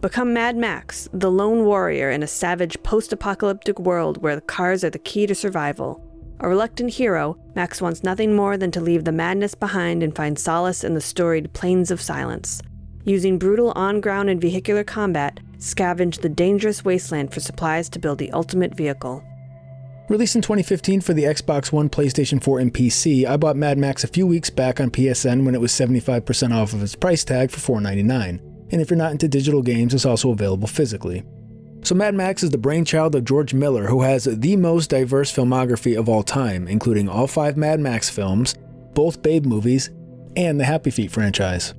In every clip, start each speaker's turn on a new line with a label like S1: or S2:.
S1: Become Mad Max, the lone warrior in a savage post-apocalyptic world where the cars are the key to survival. A reluctant hero, Max wants nothing more than to leave the madness behind and find solace in the storied Plains of Silence. Using brutal on-ground and vehicular combat, scavenge the dangerous wasteland for supplies to build the ultimate vehicle.
S2: Released in 2015 for the Xbox One, PlayStation 4, and PC, I bought Mad Max a few weeks back on PSN when it was 75% off of its price tag for $4.99. And if you're not into digital games, it's also available physically. So Mad Max is the brainchild of George Miller, who has the most diverse filmography of all time, including all 5 Mad Max films, both Babe movies, and the Happy Feet franchise.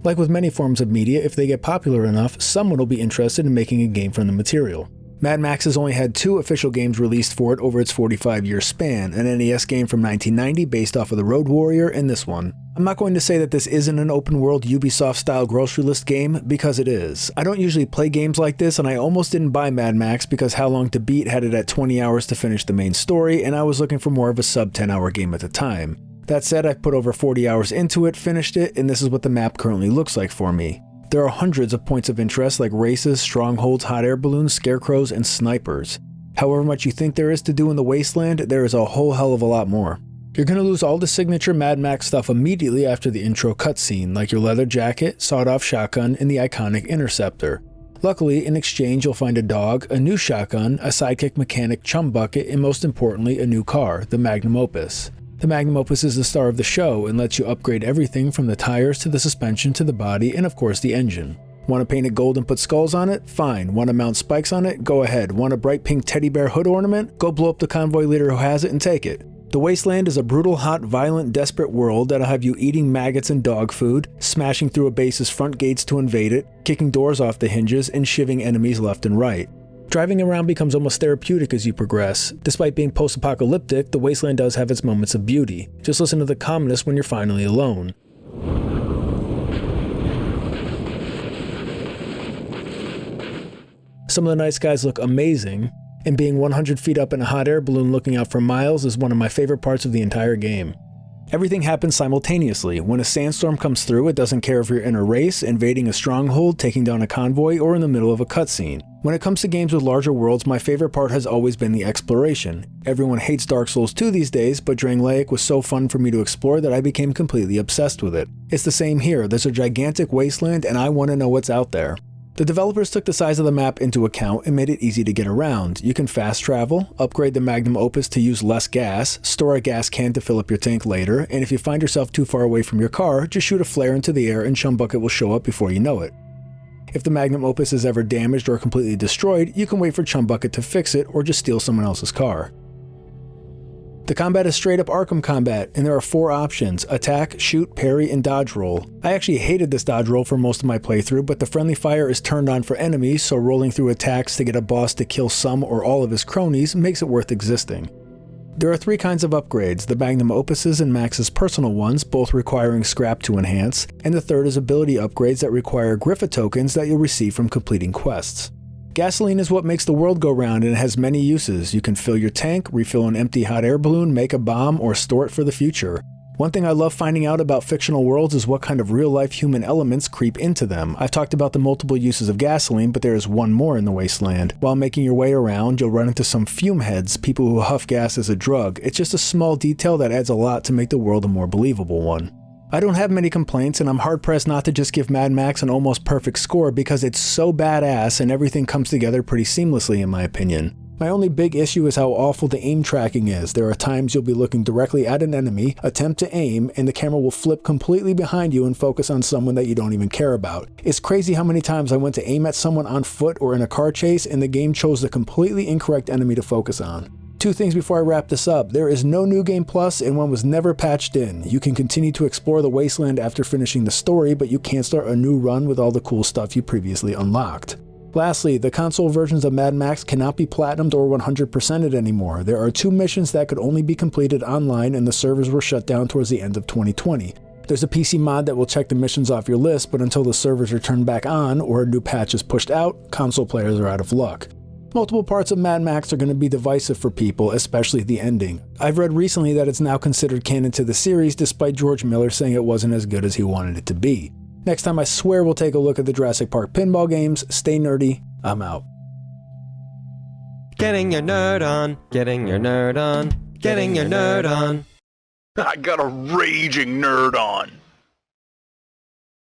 S2: Like with many forms of media, if they get popular enough, someone will be interested in making a game from the material. Mad Max has only had 2 official games released for it over its 45-year span, an NES game from 1990 based off of The Road Warrior and this one. I'm not going to say that this isn't an open-world Ubisoft-style grocery list game, because it is. I don't usually play games like this, and I almost didn't buy Mad Max because How Long to Beat had it at 20 hours to finish the main story, and I was looking for more of a sub-10-hour game at the time. That said, I've put over 40 hours into it, finished it, and this is what the map currently looks like for me. There are hundreds of points of interest like races, strongholds, hot air balloons, scarecrows, and snipers. However much you think there is to do in the wasteland, there is a whole hell of a lot more. You're going to lose all the signature Mad Max stuff immediately after the intro cutscene, like your leather jacket, sawed-off shotgun, and the iconic Interceptor. Luckily, in exchange you'll find a dog, a new shotgun, a sidekick mechanic chum bucket, and most importantly a new car, the Magnum Opus. The Magnum Opus is the star of the show and lets you upgrade everything from the tires to the suspension to the body and of course the engine. Want to paint it gold and put skulls on it? Fine. Want to mount spikes on it? Go ahead. Want a bright pink teddy bear hood ornament? Go blow up the convoy leader who has it and take it. The Wasteland is a brutal, hot, violent, desperate world that'll have you eating maggots and dog food, smashing through a base's front gates to invade it, kicking doors off the hinges, and shivving enemies left and right. Driving around becomes almost therapeutic as you progress. Despite being post-apocalyptic, the Wasteland does have its moments of beauty. Just listen to the calmness when you're finally alone. Some of the night skies look amazing, and being 100 feet up in a hot air balloon looking out for miles is one of my favorite parts of the entire game. Everything happens simultaneously. When a sandstorm comes through, it doesn't care if you're in a race, invading a stronghold, taking down a convoy, or in the middle of a cutscene. When it comes to games with larger worlds, my favorite part has always been the exploration. Everyone hates Dark Souls 2 these days, but Drangleic was so fun for me to explore that I became completely obsessed with it. It's the same here. There's a gigantic wasteland and I want to know what's out there. The developers took the size of the map into account and made it easy to get around. You can fast travel, upgrade the Magnum Opus to use less gas, store a gas can to fill up your tank later, and if you find yourself too far away from your car, just shoot a flare into the air and Chum Bucket will show up before you know it. If the Magnum Opus is ever damaged or completely destroyed, you can wait for Chum Bucket to fix it or just steal someone else's car. The combat is straight up Arkham combat, and there are 4 options: attack, shoot, parry, and dodge roll. I actually hated this dodge roll for most of my playthrough, but the friendly fire is turned on for enemies, so rolling through attacks to get a boss to kill some or all of his cronies makes it worth existing. There are 3 kinds of upgrades: the Magnum Opuses and Max's personal ones, both requiring scrap to enhance, and the third is ability upgrades that require Griffa tokens that you'll receive from completing quests. Gasoline is what makes the world go round, and it has many uses. You can fill your tank, refill an empty hot air balloon, make a bomb, or store it for the future. One thing I love finding out about fictional worlds is what kind of real-life human elements creep into them. I've talked about the multiple uses of gasoline, but there is one more in the Wasteland. While making your way around, you'll run into some fume heads, people who huff gas as a drug. It's just a small detail that adds a lot to make the world a more believable one. I don't have many complaints, and I'm hard-pressed not to just give Mad Max an almost perfect score because it's so badass and everything comes together pretty seamlessly in my opinion. My only big issue is how awful the aim tracking is. There are times you'll be looking directly at an enemy, attempt to aim, and the camera will flip completely behind you and focus on someone that you don't even care about. It's crazy how many times I went to aim at someone on foot or in a car chase and the game chose the completely incorrect enemy to focus on. 2 things before I wrap this up. There is no New Game Plus and one was never patched in. You can continue to explore the Wasteland after finishing the story, but you can't start a new run with all the cool stuff you previously unlocked. Lastly, the console versions of Mad Max cannot be platinumed or 100%ed anymore. There are 2 missions that could only be completed online and the servers were shut down towards the end of 2020. There's a PC mod that will check the missions off your list, but until the servers are turned back on or a new patch is pushed out, console players are out of luck. Multiple parts of Mad Max are going to be divisive for people, especially the ending. I've read recently that it's now considered canon to the series despite George Miller saying it wasn't as good as he wanted it to be. Next time, I swear we'll take a look at the Jurassic Park pinball games. Stay nerdy. I'm out.
S3: Getting your nerd on, getting your nerd on, getting your nerd on.
S4: I got a raging nerd on.